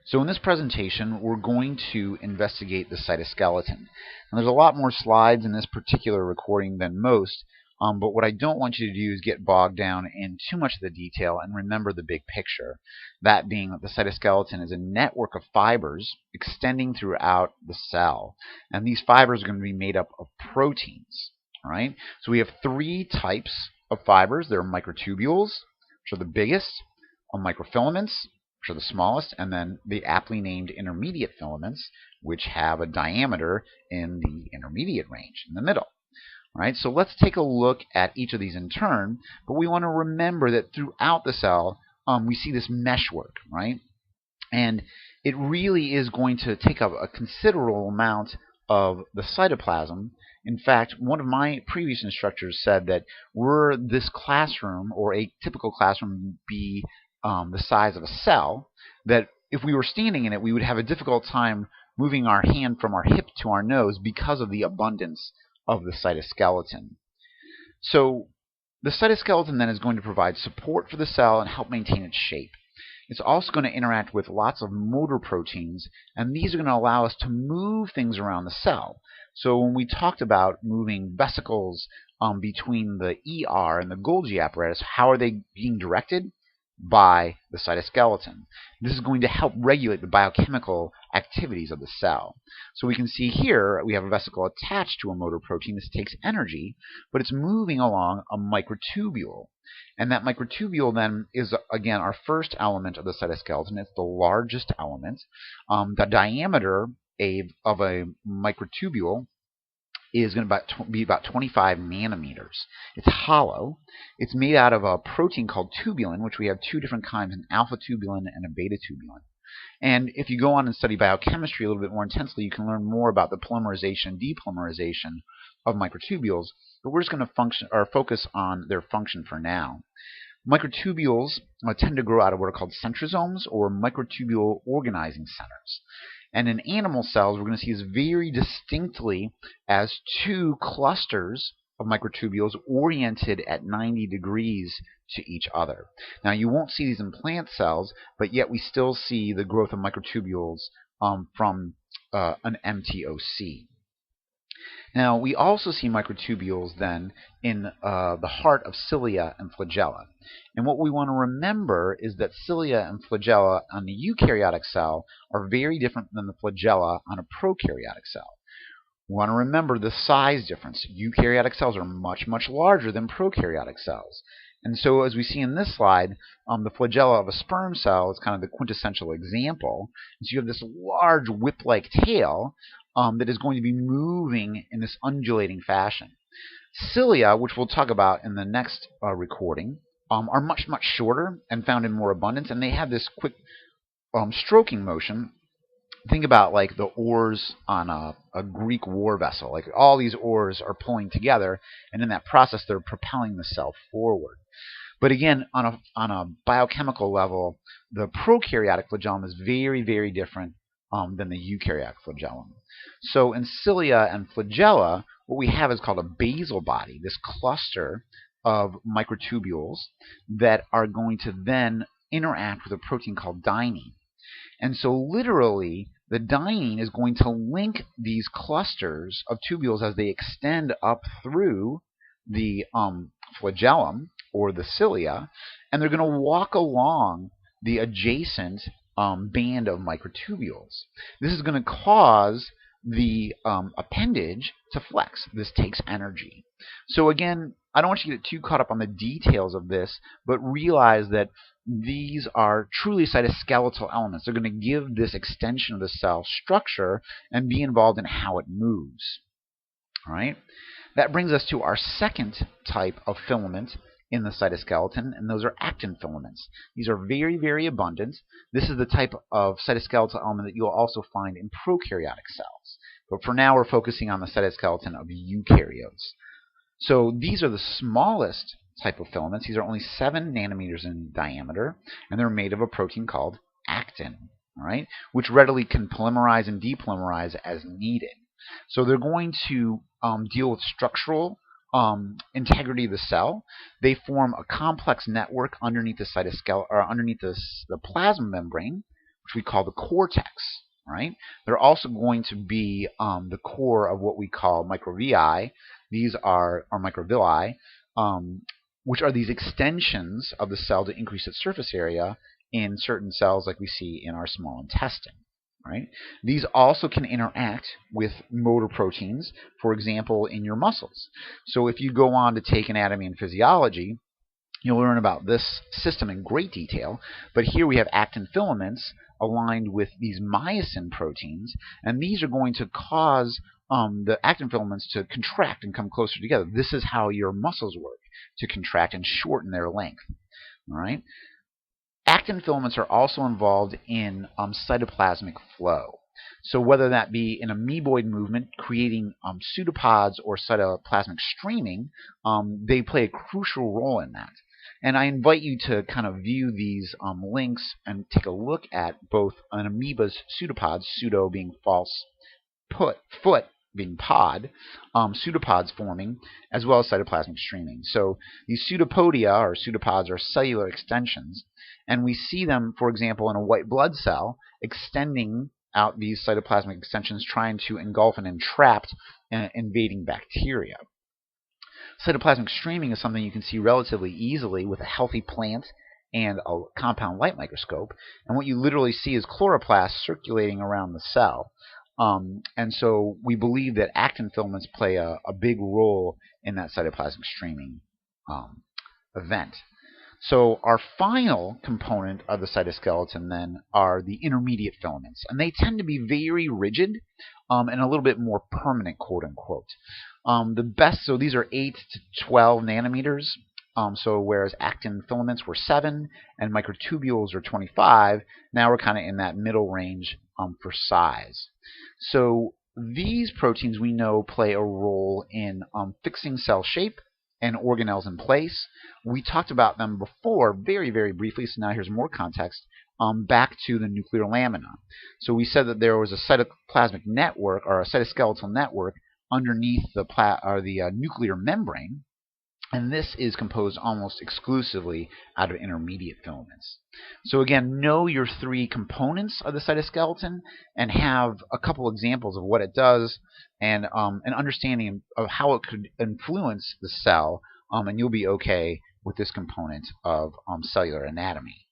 So in this presentation, we're going to investigate the cytoskeleton. And there's a lot more slides in this particular recording than most, but what I don't want you to do is get bogged down in too much of the detail and remember the big picture. That being that the cytoskeleton is a network of fibers extending throughout the cell. And these fibers are going to be made up of proteins. All right? So we have three types of fibers. There are microtubules, which are the biggest, microfilaments, which are the smallest, and then the aptly named intermediate filaments, which have a diameter in the intermediate range, in the middle. All right, so let's take a look at each of these in turn, but we want to remember that throughout the cell, we see this meshwork, right? And it really is going to take up a considerable amount of the cytoplasm. In fact, one of my previous instructors said that were this classroom, or a typical classroom, be the size of a cell, that if we were standing in it, we would have a difficult time moving our hand from our hip to our nose because of the abundance of the cytoskeleton. So the cytoskeleton then is going to provide support for the cell and help maintain its shape. It's also going to interact with lots of motor proteins, and these are going to allow us to move things around the cell. So when we talked about moving vesicles between the ER and the Golgi apparatus, how are they being directed? By the cytoskeleton. This is going to help regulate the biochemical activities of the cell. So we can see here we have a vesicle attached to a motor protein. This takes energy, but it's moving along a microtubule. And that microtubule then is, again, our first element of the cytoskeleton. It's the largest element. The diameter of a microtubule is going to be about 25 nanometers. It's hollow. It's made out of a protein called tubulin, which we have two different kinds, an alpha tubulin and a beta tubulin. And if you go on and study biochemistry a little bit more intensely, you can learn more about the polymerization and depolymerization of microtubules, but we're just going to focus on their function for now. Microtubules tend to grow out of what are called centrosomes, or microtubule organizing centers. And in animal cells, we're going to see this very distinctly as two clusters of microtubules oriented at 90 degrees to each other. Now, you won't see these in plant cells, but yet we still see the growth of microtubules from an MTOC. Now, we also see microtubules then in the heart of cilia and flagella. And what we want to remember is that cilia and flagella on the eukaryotic cell are very different than the flagella on a prokaryotic cell. We want to remember the size difference. Eukaryotic cells are much, much larger than prokaryotic cells. And so as we see in this slide, the flagella of a sperm cell is kind of the quintessential example. And so you have this large whip-like tail that is going to be moving in this undulating fashion. Cilia, which we'll talk about in the next recording, are much, much shorter and found in more abundance, and they have this quick stroking motion. Think about like the oars on a Greek war vessel. Like all these oars are pulling together, and in that process they're propelling the cell forward. But again, on a biochemical level, the prokaryotic flagellum is very, very different than the eukaryotic flagellum. So in cilia and flagella, what we have is called a basal body, this cluster of microtubules that are going to then interact with a protein called dynein. And so literally, the dynein is going to link these clusters of tubules as they extend up through the flagellum or the cilia, and they're going to walk along the adjacent band of microtubules. This is going to cause the appendage to flex. This takes energy. So again, I don't want you to get too caught up on the details of this, but realize that these are truly cytoskeletal elements. They're going to give this extension of the cell structure and be involved in how it moves. All right? That brings us to our second type of filament in the cytoskeleton, and those are actin filaments. These are very, very abundant. This is the type of cytoskeletal element that you'll also find in prokaryotic cells. But for now, we're focusing on the cytoskeleton of eukaryotes. So these are the smallest type of filaments. These are only 7 nanometers in diameter, and they're made of a protein called actin, all right, which readily can polymerize and depolymerize as needed. So they're going to deal with structural integrity of the cell. They form a complex network underneath the cytoskeleton, or underneath the plasma membrane, which we call the cortex. Right? They're also going to be the core of what we call microvilli. These are microvilli, which are these extensions of the cell to increase its surface area in certain cells like we see in our small intestine. Right? These also can interact with motor proteins, for example, in your muscles. So if you go on to take anatomy and physiology, you'll learn about this system in great detail, but here we have actin filaments aligned with these myosin proteins, and these are going to cause the actin filaments to contract and come closer together. This is how your muscles work, to contract and shorten their length. All right? Actin filaments are also involved in cytoplasmic flow. So whether that be an amoeboid movement creating pseudopods or cytoplasmic streaming, they play a crucial role in that. And I invite you to kind of view these links and take a look at both an amoeba's pseudopods, pseudo being false, foot being pod, pseudopods forming, as well as cytoplasmic streaming. So these pseudopodia, or pseudopods, are cellular extensions, and we see them, for example, in a white blood cell, extending out these cytoplasmic extensions, trying to engulf and entrap invading bacteria. Cytoplasmic streaming is something you can see relatively easily with a healthy plant and a compound light microscope, and what you literally see is chloroplasts circulating around the cell. And so we believe that actin filaments play a big role in that cytoplasmic streaming event. So our final component of the cytoskeleton then are the intermediate filaments, and they tend to be very rigid and a little bit more permanent, quote unquote. So these are 8 to 12 nanometers. So whereas actin filaments were 7 and microtubules are 25, now we're kind of in that middle range for size. So these proteins we know play a role in fixing cell shape and organelles in place. We talked about them before very, very briefly, so now here's more context. Back to the nuclear lamina. So we said that there was a cytoplasmic network, or a cytoskeletal network, underneath the nuclear membrane, and this is composed almost exclusively out of intermediate filaments. So again, know your 3 components of the cytoskeleton and have a couple examples of what it does and an understanding of how it could influence the cell, and you'll be okay with this component of cellular anatomy.